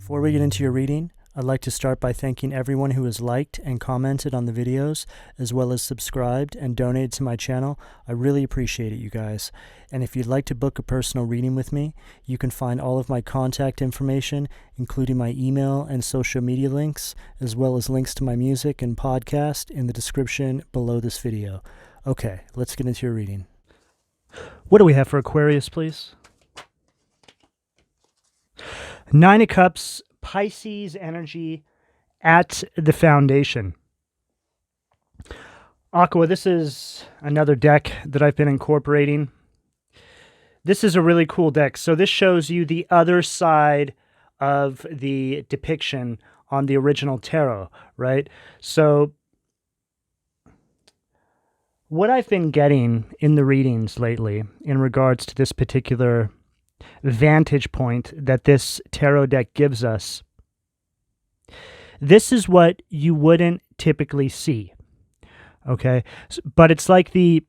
Before we get into your reading, I'd like to start by thanking everyone who has liked and commented on the videos, as well as subscribed and donated to my channel. I really appreciate it, you guys. And if you'd like to book a personal reading with me, you can find all of my contact information, including my email and social media links, as well as links to my music and podcast in the description below this video. Okay, let's get into your reading. What do we have for Aquarius, please? Nine of Cups, Pisces energy at the foundation. Aqua, this is another deck that I've been incorporating. This is a really cool deck. So this shows you the other side of the depiction on the original tarot, right? So what I've been getting in the readings lately in regards to this particular vantage point that this tarot deck gives us, this is what you wouldn't typically see, okay? But it's like the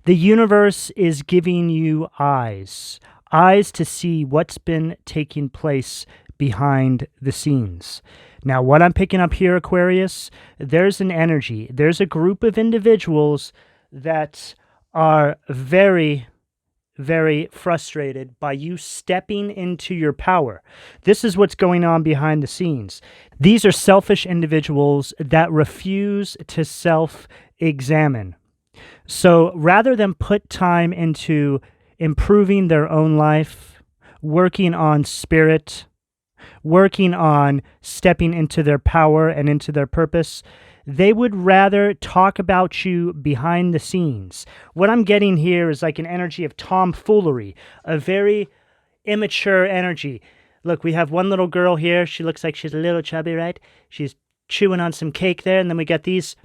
universe is giving you eyes to see what's been taking place behind the scenes. Now, what I'm picking up here, Aquarius, there's an energy, there's a group of individuals that are very frustrated by you stepping into your power. This is what's going on behind the scenes. These are selfish individuals that refuse to self-examine. So rather than put time into improving their own life, working on spirit, working on stepping into their power and into their purpose, they would rather talk about you behind the scenes. What I'm getting here is like an energy of tomfoolery, a very immature energy. Look, we have one little girl here. She looks like she's a little chubby, right? She's chewing on some cake there. And then we got these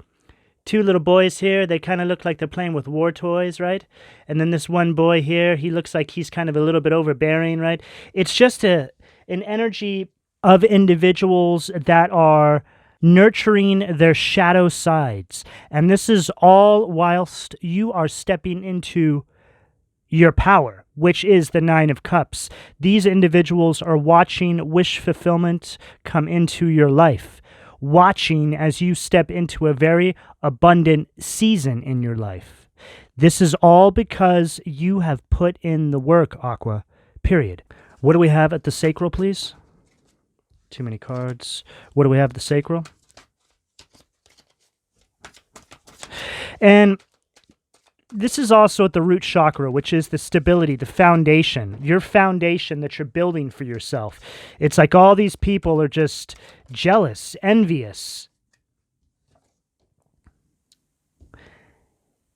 two little boys here. They kind of look like they're playing with war toys, right? And then this one boy here, he looks like he's kind of a little bit overbearing, right? It's just an energy of individuals that are nurturing their shadow sides. And this is all whilst you are stepping into your power, which is the Nine of Cups. These individuals are watching wish fulfillment come into your life, watching as you step into a very abundant season in your life. This is all because you have put in the work, Aqua, period. What do we have at the sacral, please? Too many cards. What do we have at the sacral? And this is also at the root chakra, which is the stability, the foundation, your foundation that you're building for yourself. It's like all these people are just jealous, envious.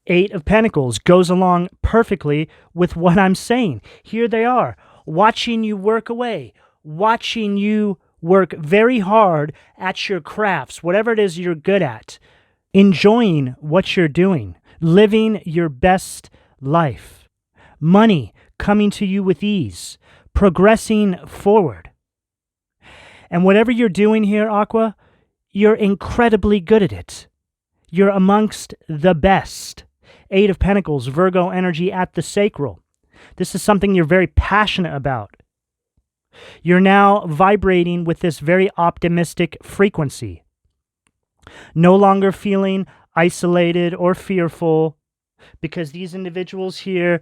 Eight of Pentacles goes along perfectly with what I'm saying. Here they are, watching you work away, watching you work very hard at your crafts, whatever it is you're good at, enjoying what you're doing, living your best life, money coming to you with ease, progressing forward. And whatever you're doing here, Aqua, you're incredibly good at it. You're amongst the best. Eight of Pentacles, Virgo energy at the sacral. This is something you're very passionate about. You're now vibrating with this very optimistic frequency. No longer feeling isolated or fearful because these individuals here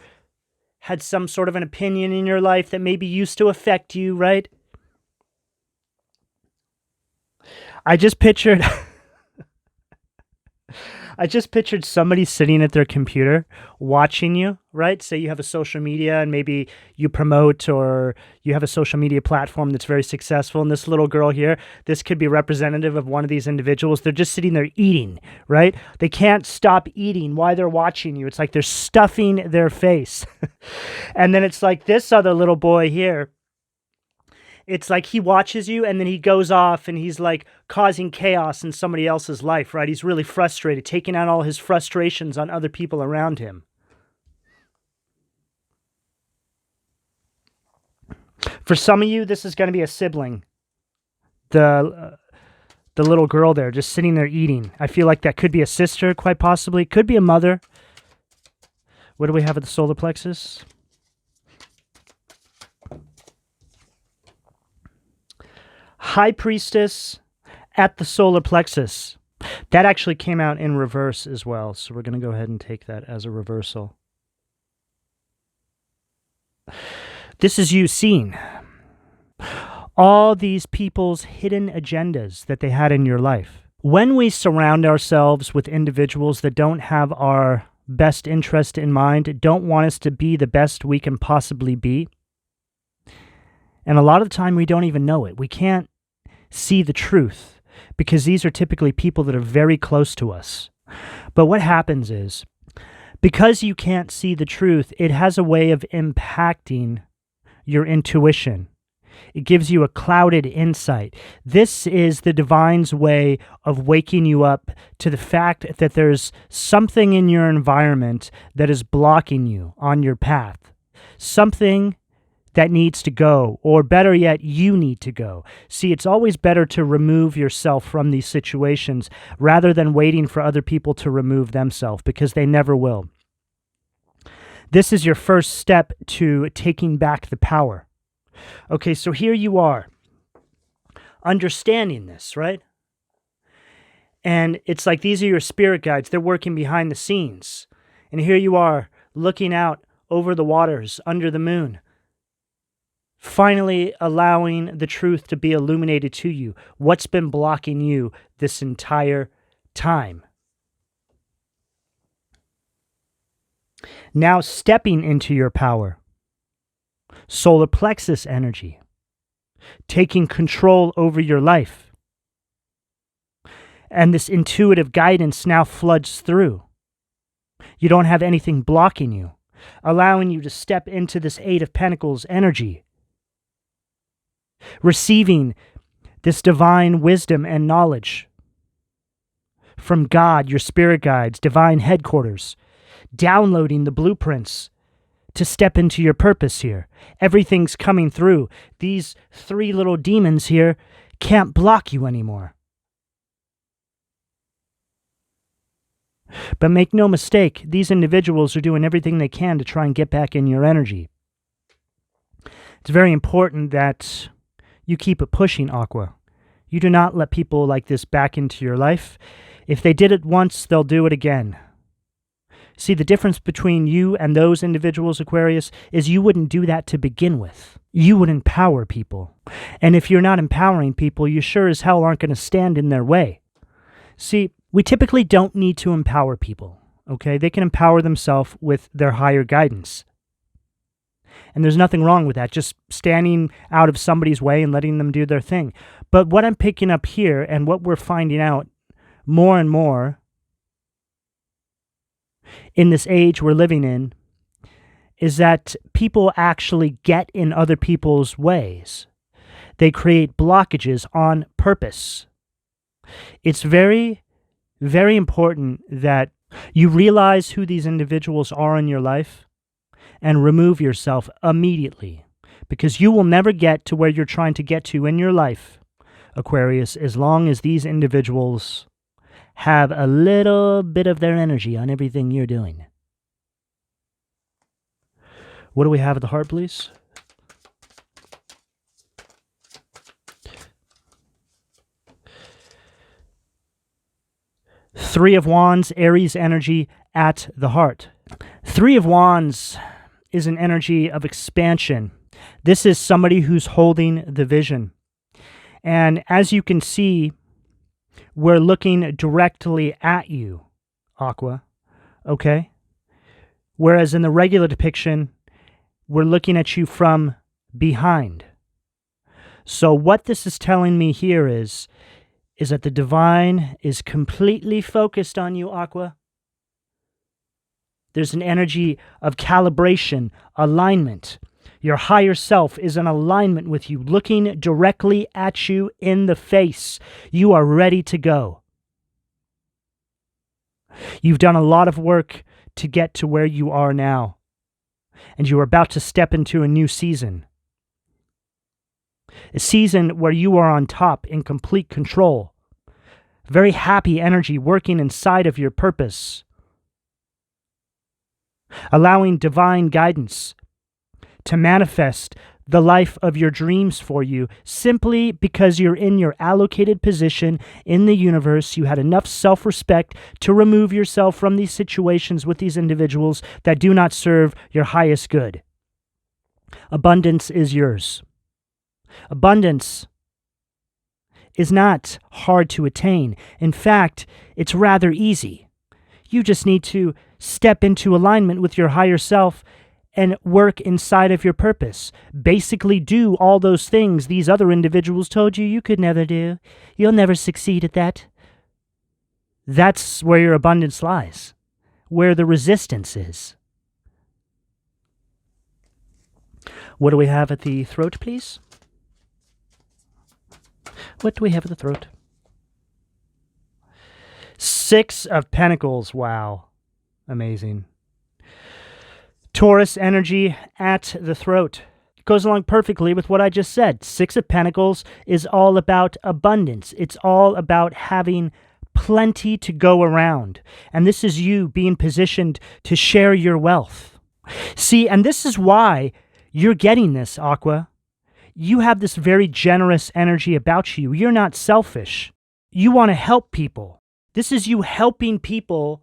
had some sort of an opinion in your life that maybe used to affect you, right? I just pictured somebody sitting at their computer watching you, right? Say you have a social media and maybe you promote or you have a social media platform that's very successful. And this little girl here, this could be representative of one of these individuals. They're just sitting there eating, right? They can't stop eating while they're watching you. It's like they're stuffing their face. And then it's like this other little boy here. It's like he watches you and then he goes off and he's like causing chaos in somebody else's life, right? He's really frustrated, taking out all his frustrations on other people around him. For some of you, this is going to be a sibling. The little girl there just sitting there eating. I feel like that could be a sister, quite possibly. Could be a mother. What do we have at the solar plexus? High Priestess at the solar plexus. That actually came out in reverse as well, so we're going to go ahead and take that as a reversal. This is you seeing all these people's hidden agendas that they had in your life. When we surround ourselves with individuals that don't have our best interest in mind, don't want us to be the best we can possibly be, and a lot of the time we don't even know it. We can't see the truth because these are typically people that are very close to us. But what happens is, because you can't see the truth, it has a way of impacting your intuition. It gives you a clouded insight. This is the divine's way of waking you up to the fact that there's something in your environment that is blocking you on your path. Something that needs to go, or better yet, you need to go. See, it's always better to remove yourself from these situations rather than waiting for other people to remove themselves, because they never will. This is your first step to taking back the power. Okay, so here you are, understanding this, right? And it's like these are your spirit guides. They're working behind the scenes. And here you are, looking out over the waters, under the moon, finally allowing the truth to be illuminated to you. What's been blocking you this entire time? Now stepping into your power. Solar plexus energy. Taking control over your life. And this intuitive guidance now floods through. You don't have anything blocking you, allowing you to step into this Eight of Pentacles energy. Receiving this divine wisdom and knowledge from God, your spirit guides, divine headquarters, downloading the blueprints to step into your purpose here. Everything's coming through. These three little demons here can't block you anymore. But make no mistake, these individuals are doing everything they can to try and get back in your energy. It's very important that you keep it pushing, Aqua. You do not let people like this back into your life. If they did it once, they'll do it again. See, the difference between you and those individuals, Aquarius, is you wouldn't do that to begin with. You would empower people. And if you're not empowering people, you sure as hell aren't going to stand in their way. See, we typically don't need to empower people, okay? They can empower themselves with their higher guidance. And there's nothing wrong with that, just standing out of somebody's way and letting them do their thing. But what I'm picking up here, and what we're finding out more and more in this age we're living in, is that people actually get in other people's ways. They create blockages on purpose. It's very, very important that you realize who these individuals are in your life and remove yourself immediately, because you will never get to where you're trying to get to in your life, Aquarius, as long as these individuals have a little bit of their energy on everything you're doing. What do we have at the heart, please? Three of Wands, Aries energy at the heart. Three of Wands is an energy of expansion. This is somebody who's holding the vision. And as you can see, we're looking directly at you, Aqua, okay? Whereas in the regular depiction, we're looking at you from behind. So what this is telling me here is that the divine is completely focused on you, Aqua. There's an energy of calibration, alignment. Your higher self is in alignment with you, looking directly at you in the face. You are ready to go. You've done a lot of work to get to where you are now, and you are about to step into a new season. A season where you are on top, in complete control. Very happy energy working inside of your purpose. Allowing divine guidance to manifest the life of your dreams for you simply because you're in your allocated position in the universe. You had enough self-respect to remove yourself from these situations with these individuals that do not serve your highest good. Abundance is yours. Abundance is not hard to attain. In fact, it's rather easy. You just need to step into alignment with your higher self and work inside of your purpose. Basically do all those things these other individuals told you you could never do. You'll never succeed at that. That's where your abundance lies, where the resistance is. What do we have at the throat, please? What do we have at the throat? 6 of Pentacles. Wow. Amazing. Taurus energy at the throat. It goes along perfectly with what I just said. 6 of Pentacles is all about abundance. It's all about having plenty to go around. And this is you being positioned to share your wealth. See, and this is why you're getting this, Aqua. You have this very generous energy about you. You're not selfish. You want to help people. This is you helping people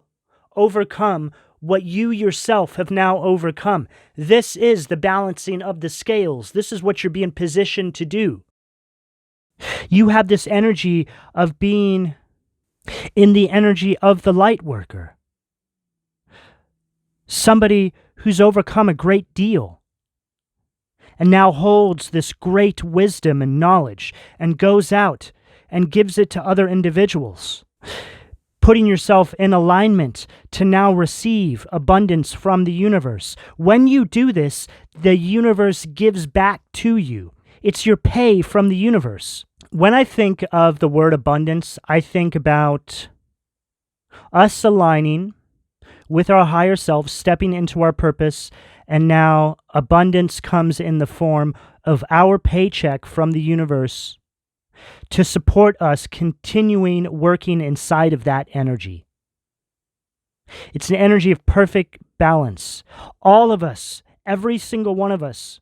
overcome what you yourself have now overcome. This is the balancing of the scales. This is what you're being positioned to do. You have this energy of being in the energy of the light worker. Somebody who's overcome a great deal and now holds this great wisdom and knowledge and goes out and gives it to other individuals, putting yourself in alignment to now receive abundance from the universe. When you do this, the universe gives back to you. It's your pay from the universe. When I think of the word abundance, I think about us aligning with our higher self, stepping into our purpose, and now abundance comes in the form of our paycheck from the universe to support us continuing working inside of that energy. It's an energy of perfect balance. All of us, every single one of us,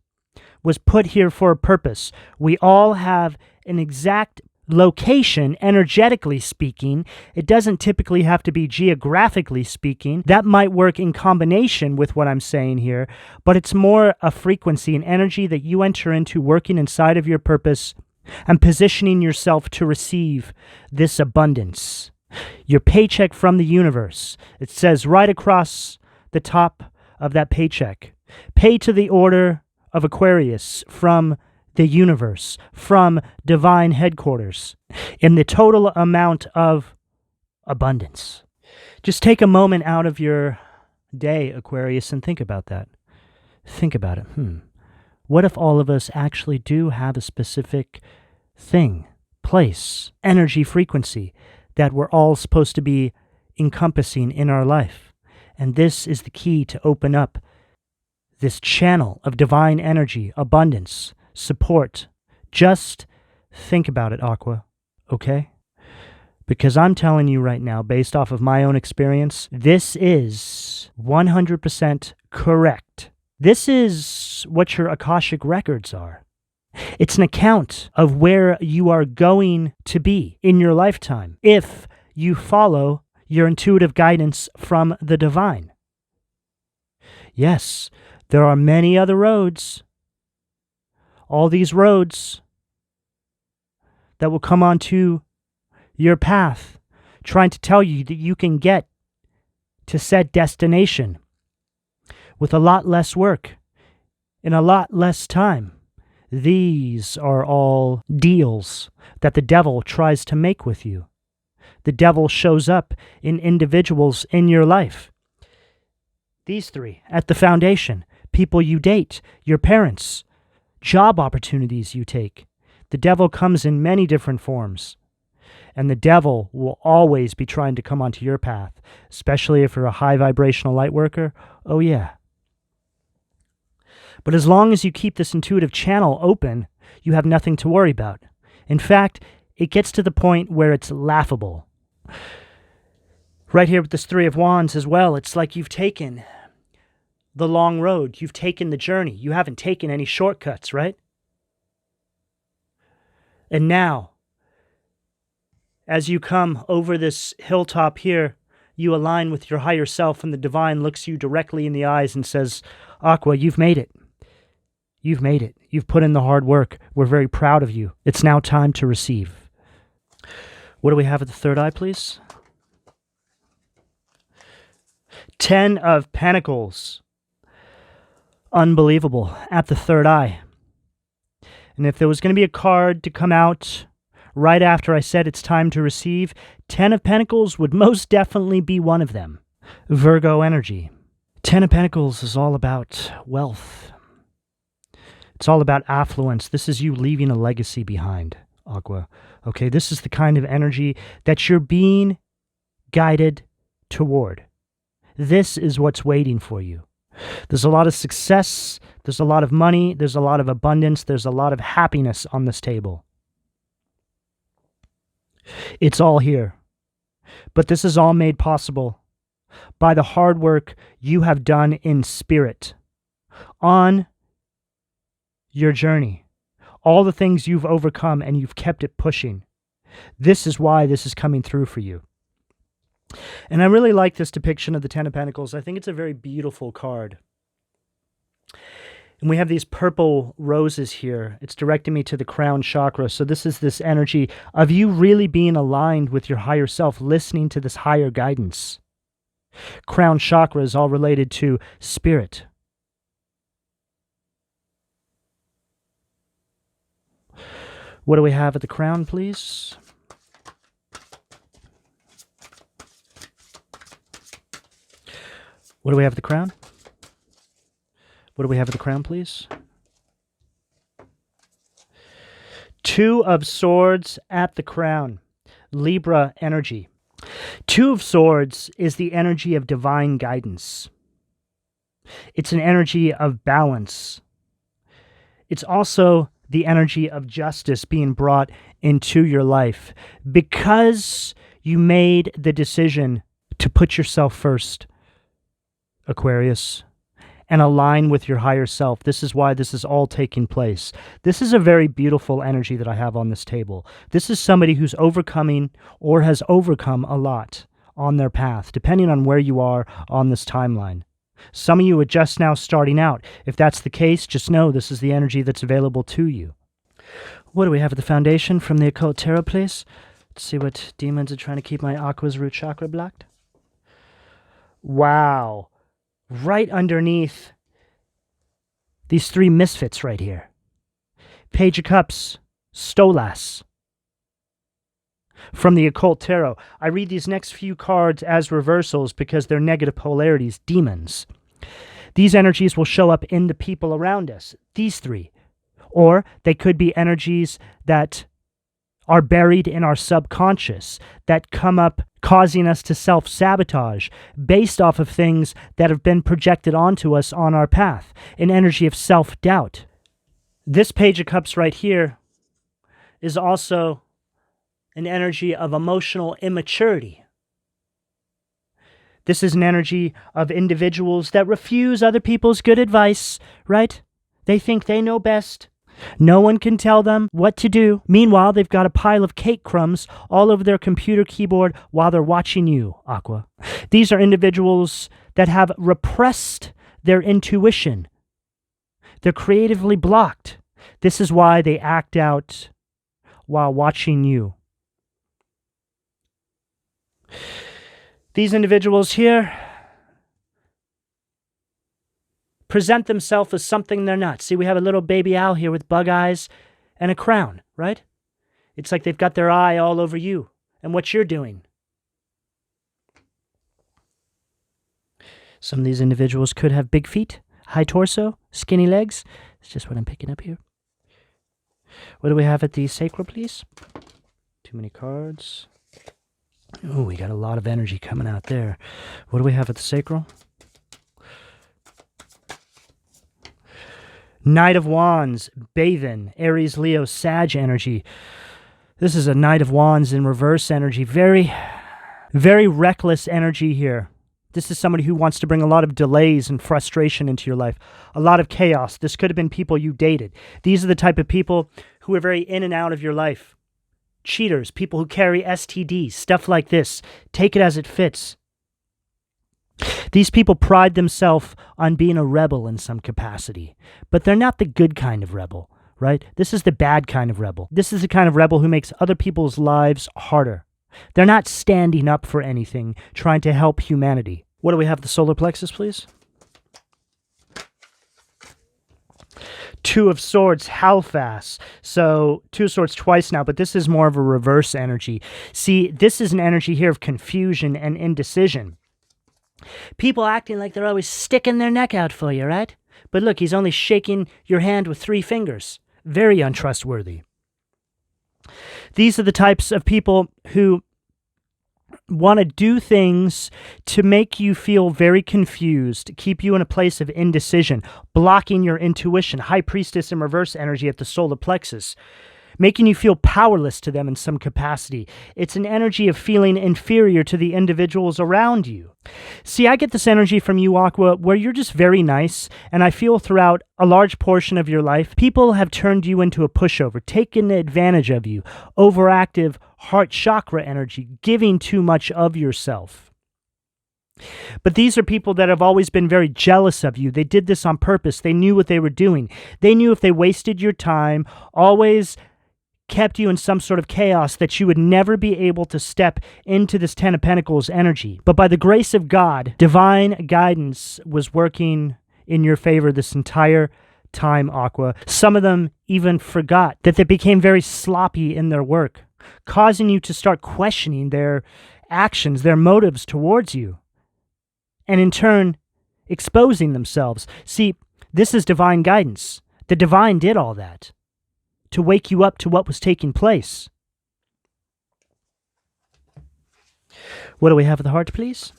was put here for a purpose. We all have an exact location, energetically speaking. It doesn't typically have to be geographically speaking. That might work in combination with what I'm saying here, but it's more a frequency, an energy that you enter into working inside of your purpose and positioning yourself to receive this abundance. Your paycheck from the universe. It says right across the top of that paycheck, pay to the order of Aquarius from the universe, from divine headquarters, in the total amount of abundance. Just take a moment out of your day, Aquarius, and think about that. Think about it. What if all of us actually do have a specific thing, place, energy, frequency that we're all supposed to be encompassing in our life? And this is the key to open up this channel of divine energy, abundance, support. Just think about it, Aqua, okay? Because I'm telling you right now, based off of my own experience, this is 100% correct. This is what your Akashic records are. It's an account of where you are going to be in your lifetime if you follow your intuitive guidance from the divine. Yes, there are many other roads. All these roads that will come onto your path, trying to tell you that you can get to said destination with a lot less work in a lot less time. These are all deals that the devil tries to make with you. The devil shows up in individuals in your life. These 3 at the foundation: people you date, your parents, job opportunities you take. The devil comes in many different forms. And the devil will always be trying to come onto your path, especially if you're a high vibrational light worker. Oh yeah. But as long as you keep this intuitive channel open, you have nothing to worry about. In fact, it gets to the point where it's laughable. Right here with this 3 of Wands as well, it's like you've taken the long road. You've taken the journey. You haven't taken any shortcuts, right? And now, as you come over this hilltop here, you align with your higher self, and the divine looks you directly in the eyes and says, Aqua, you've made it. You've made it. You've put in the hard work. We're very proud of you. It's now time to receive. What do we have at the third eye, please? 10 of Pentacles. Unbelievable. At the third eye. And if there was going to be a card to come out right after I said it's time to receive, 10 of Pentacles would most definitely be one of them. Virgo energy. 10 of Pentacles is all about wealth. It's all about affluence. This is you leaving a legacy behind, Aqua. Okay, this is the kind of energy that you're being guided toward. This is what's waiting for you. There's a lot of success, there's a lot of money, there's a lot of abundance, there's a lot of happiness on this table. It's all here. But this is all made possible by the hard work you have done in spirit on your journey. All the things you've overcome and you've kept it pushing. This is why this is coming through for you. And I really like this depiction of the 10 of Pentacles. I think it's a very beautiful card. And we have these purple roses here. It's directing me to the crown chakra. So this is this energy of you really being aligned with your higher self, listening to this higher guidance. Crown chakra is all related to spirit. What do we have at the crown, please? What do we have at the crown? What do we have at the crown, please? 2 of Swords at the crown. Libra energy. 2 of Swords is the energy of divine guidance. It's an energy of balance. It's also the energy of justice being brought into your life because you made the decision to put yourself first, Aquarius, and align with your higher self. This is why this is all taking place. This is a very beautiful energy that I have on this table. This is somebody who's overcoming or has overcome a lot on their path, depending on where you are on this timeline. Some of you are just now starting out. If that's the case, just know this is the energy that's available to you. What do we have at the foundation from the Occult Tarot, please? Let's see what demons are trying to keep my Aqua's root chakra blocked. Wow. Right underneath these 3 misfits right here. Page of Cups, Stolas. From the Occult Tarot. I read these next few cards as reversals because they're negative polarities, demons. These energies will show up in the people around us, these 3. Or they could be energies that are buried in our subconscious, that come up causing us to self-sabotage based off of things that have been projected onto us on our path, an energy of self-doubt. This Page of Cups right here is also an energy of emotional immaturity. This is an energy of individuals that refuse other people's good advice, right? They think they know best. No one can tell them what to do. Meanwhile, they've got a pile of cake crumbs all over their computer keyboard while they're watching you, Aqua. These are individuals that have repressed their intuition. They're creatively blocked. This is why they act out while watching you. These individuals here present themselves as something they're not. See, we have a little baby owl here with bug eyes and a crown, right? It's like they've got their eye all over you and what you're doing. Some of these individuals could have big feet, high torso, skinny legs. It's just what I'm picking up here. What do we have at the sacral, please? Too many cards. Oh, we got a lot of energy coming out there. What do we have at the sacral? Knight of Wands, Bathing, Aries, Leo, Sag energy. This is a Knight of Wands in reverse energy. Very, very reckless energy here. This is somebody who wants to bring a lot of delays and frustration into your life, a lot of chaos. This could have been people you dated. These are the type of people who are very in and out of your life. Cheaters, people who carry STDs, stuff like this. Take it as it fits. These people pride themselves on being a rebel in some capacity, but they're not the good kind of rebel, right? This is the bad kind of rebel. This is the kind of rebel who makes other people's lives harder. They're not standing up for anything, trying to help humanity. What do we have? The solar plexus, please. Two of Swords, Halifax. So, Two of Swords twice now, but this is more of a reverse energy. See, this is an energy here of confusion and indecision. People acting like they're always sticking their neck out for you, right? But look, he's only shaking your hand with 3 fingers. Very untrustworthy. These are the types of people who want to do things to make you feel very confused, keep you in a place of indecision, blocking your intuition. High Priestess in reverse energy at the solar plexus, making you feel powerless to them in some capacity. It's an energy of feeling inferior to the individuals around you. See, I get this energy from you, Aqua, where you're just very nice, and I feel throughout a large portion of your life, people have turned you into a pushover, taken advantage of you, overactive heart chakra energy, giving too much of yourself. But these are people that have always been very jealous of you. They did this on purpose. They knew what they were doing. They knew if they wasted your time, always kept you in some sort of chaos, that you would never be able to step into this Ten of Pentacles energy. But by the grace of God, divine guidance was working in your favor this entire time, Aqua. Some of them even forgot that they became very sloppy in their work, causing you to start questioning their actions, their motives towards you, and in turn, exposing themselves. See, this is divine guidance. The divine did all that to wake you up to what was taking place. What do we have at the heart, please?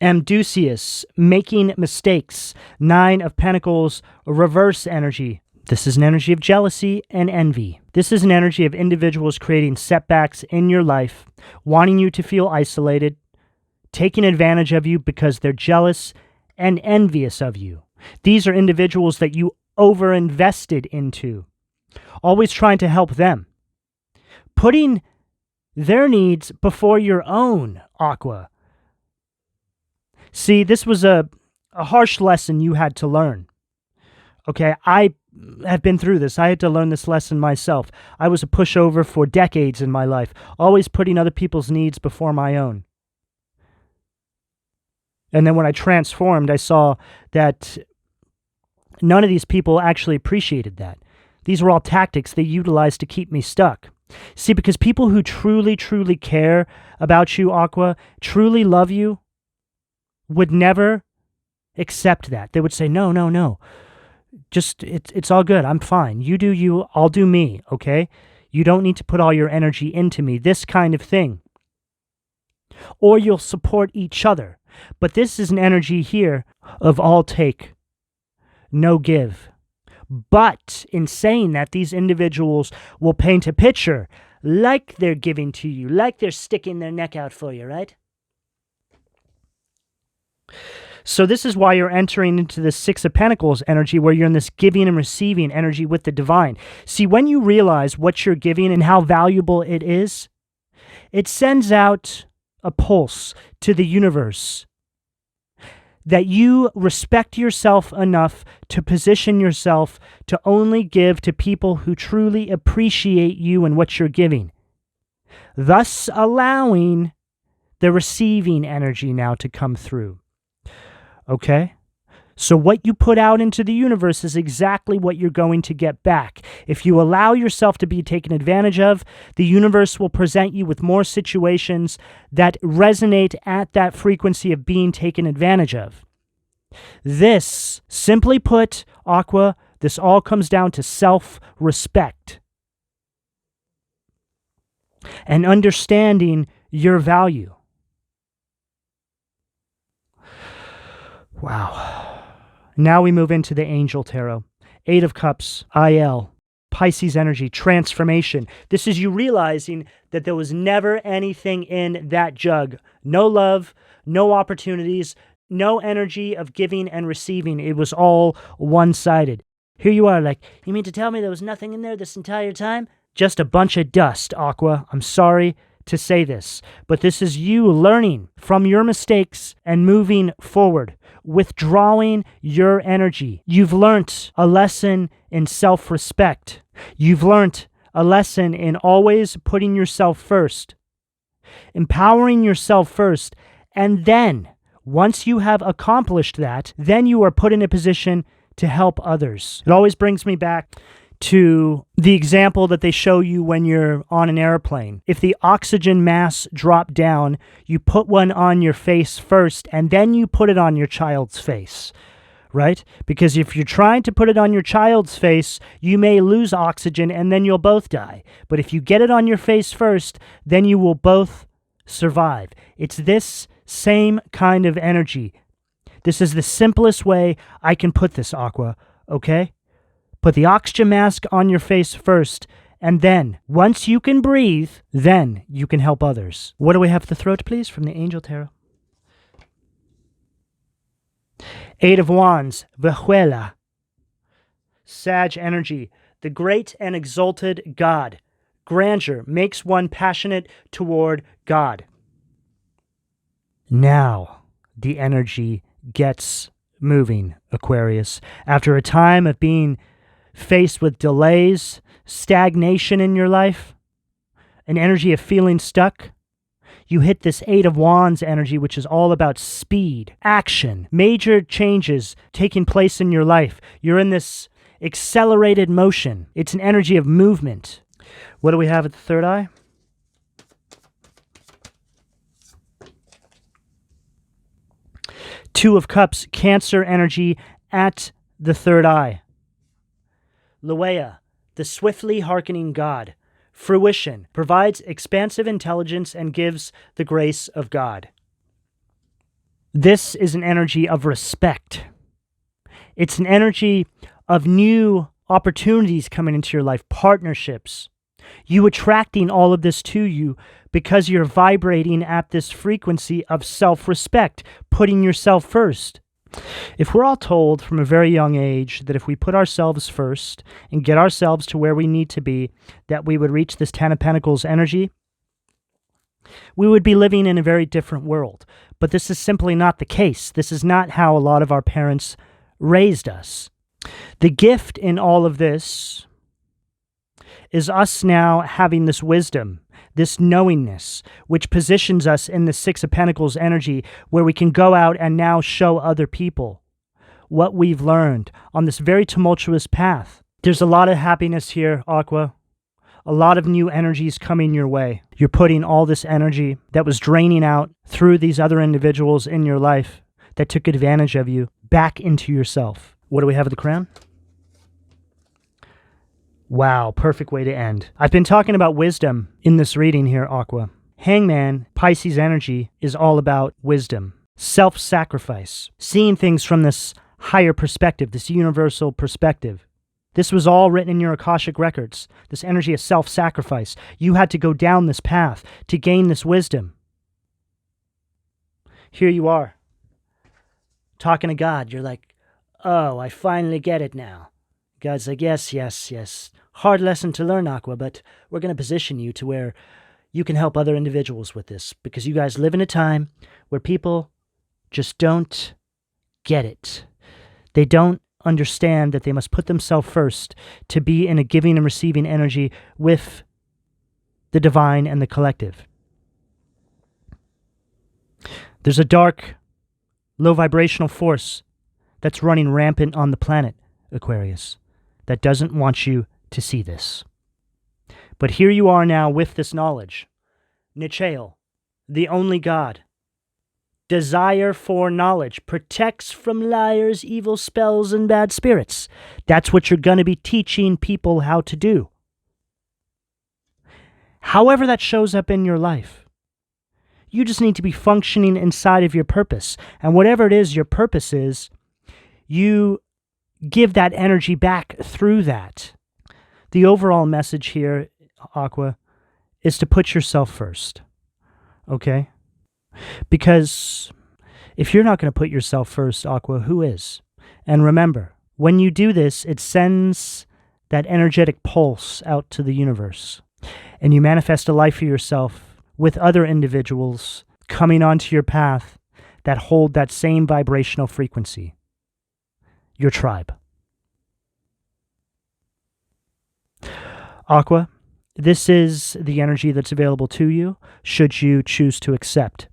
Amdusius, making mistakes. 9 of Pentacles, reverse energy. This is an energy of jealousy and envy. This is an energy of individuals creating setbacks in your life, wanting you to feel isolated, taking advantage of you because they're jealous and envious of you. These are individuals that you over-invested into, always trying to help them, putting their needs before your own, Aqua. See, this was a harsh lesson you had to learn. Okay, I have been through this. I had to learn this lesson myself. I was a pushover for decades in my life, always putting other people's needs before my own. And then when I transformed, I saw that none of these people actually appreciated that. These were all tactics they utilized to keep me stuck. See, because people who truly, truly care about you, Aqua, truly love you, would never accept that. They would say, no, no, no. Just, it's all good. I'm fine. You do you, I'll do me, okay? You don't need to put all your energy into me. This kind of thing. Or you'll support each other. But this is an energy here of all take, no give. But in saying that, these individuals will paint a picture like they're giving to you, like they're sticking their neck out for you, right? So this is why you're entering into the 6 of Pentacles energy, where you're in this giving and receiving energy with the divine. See, when you realize what you're giving and how valuable it is, it sends out a pulse to the universe that you respect yourself enough to position yourself to only give to people who truly appreciate you and what you're giving, thus allowing the receiving energy now to come through. Okay? So what you put out into the universe is exactly what you're going to get back. If you allow yourself to be taken advantage of, the universe will present you with more situations that resonate at that frequency of being taken advantage of. This, simply put, Aqua, this all comes down to self-respect and understanding your value. Wow. Now we move into the Angel Tarot. 8 of Cups, IL. Pisces energy, transformation. This is you realizing that there was never anything in that jug. No love, no opportunities, no energy of giving and receiving. It was all one-sided. Here you are like, you mean to tell me there was nothing in there this entire time? Just a bunch of dust, Aqua. I'm sorry to say this, but this is you learning from your mistakes and moving forward, withdrawing your energy. You've learnt a lesson in self-respect. You've learnt a lesson in always putting yourself first, empowering yourself first, and then, once you have accomplished that, then you are put in a position to help others. It always brings me back to the example that they show you when you're on an airplane. If the oxygen mask dropped down, you put one on your face first, and then you put it on your child's face, right? Because if you're trying to put it on your child's face, you may lose oxygen and then you'll both die. But if you get it on your face first, then you will both survive. It's this same kind of energy. This is the simplest way I can put this, Aqua, okay? Put the oxygen mask on your face first, and then, once you can breathe, then you can help others. What do we have at the throat, please, from the Angel Tarot? Eight of Wands, Vehuela. Sag energy, the great and exalted God. Grandeur makes one passionate toward God. Now, the energy gets moving, Aquarius. After a time of being faced with delays, stagnation in your life, an energy of feeling stuck, you hit this Eight of Wands energy, which is all about speed, action, major changes taking place in your life. You're in this accelerated motion. It's an energy of movement. What do we have at the third eye? Two of Cups, Cancer energy at the third eye. Loea, the swiftly hearkening God. Fruition, provides expansive intelligence and gives the grace of God. This is an energy of respect. It's an energy of new opportunities coming into your life, partnerships. You attracting all of this to you because you're vibrating at this frequency of self-respect, putting yourself first. If we're all told from a very young age that if we put ourselves first and get ourselves to where we need to be, that we would reach this Ten of Pentacles energy, we would be living in a very different world. But this is simply not the case. This is not how a lot of our parents raised us. The gift in all of this is us now having this wisdom, this knowingness, which positions us in the Six of Pentacles energy, where we can go out and now show other people what we've learned on this very tumultuous path. There's a lot of happiness here, Aqua. A lot of new energies coming your way. You're putting all this energy that was draining out through these other individuals in your life that took advantage of you back into yourself. What do we have at the crown? Wow, perfect way to end. I've been talking about wisdom in this reading here, Aqua. Hangman, Pisces energy, is all about wisdom, self-sacrifice, seeing things from this higher perspective, this universal perspective. This was all written in your Akashic records, this energy of self-sacrifice. You had to go down this path to gain this wisdom. Here you are, talking to God. You're like, oh, I finally get it now. God's like, yes, yes, yes. Hard lesson to learn, Aqua, but we're going to position you to where you can help other individuals with this, because you guys live in a time where people just don't get it. They don't understand that they must put themselves first to be in a giving and receiving energy with the divine and the collective. There's a dark, low vibrational force that's running rampant on the planet, Aquarius, that doesn't want you to see this. But here you are now with this knowledge. Nichael, the only God. Desire for knowledge protects from liars, evil spells, and bad spirits. That's what you're going to be teaching people how to do. However that shows up in your life, you just need to be functioning inside of your purpose. And whatever it is your purpose is, you give that energy back through that. The overall message here, Aqua, is to put yourself first, okay? Because if you're not going to put yourself first, Aqua, who is? And remember, when you do this, it sends that energetic pulse out to the universe, and you manifest a life for yourself with other individuals coming onto your path that hold that same vibrational frequency. Your tribe. Aqua, this is the energy that's available to you should you choose to accept.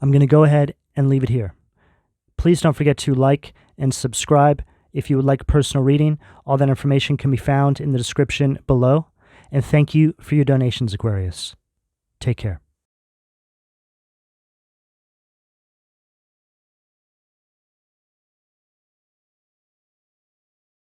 I'm going to go ahead and leave it here. Please don't forget to like and subscribe if you would like a personal reading. All that information can be found in the description below. And thank you for your donations, Aquarius. Take care.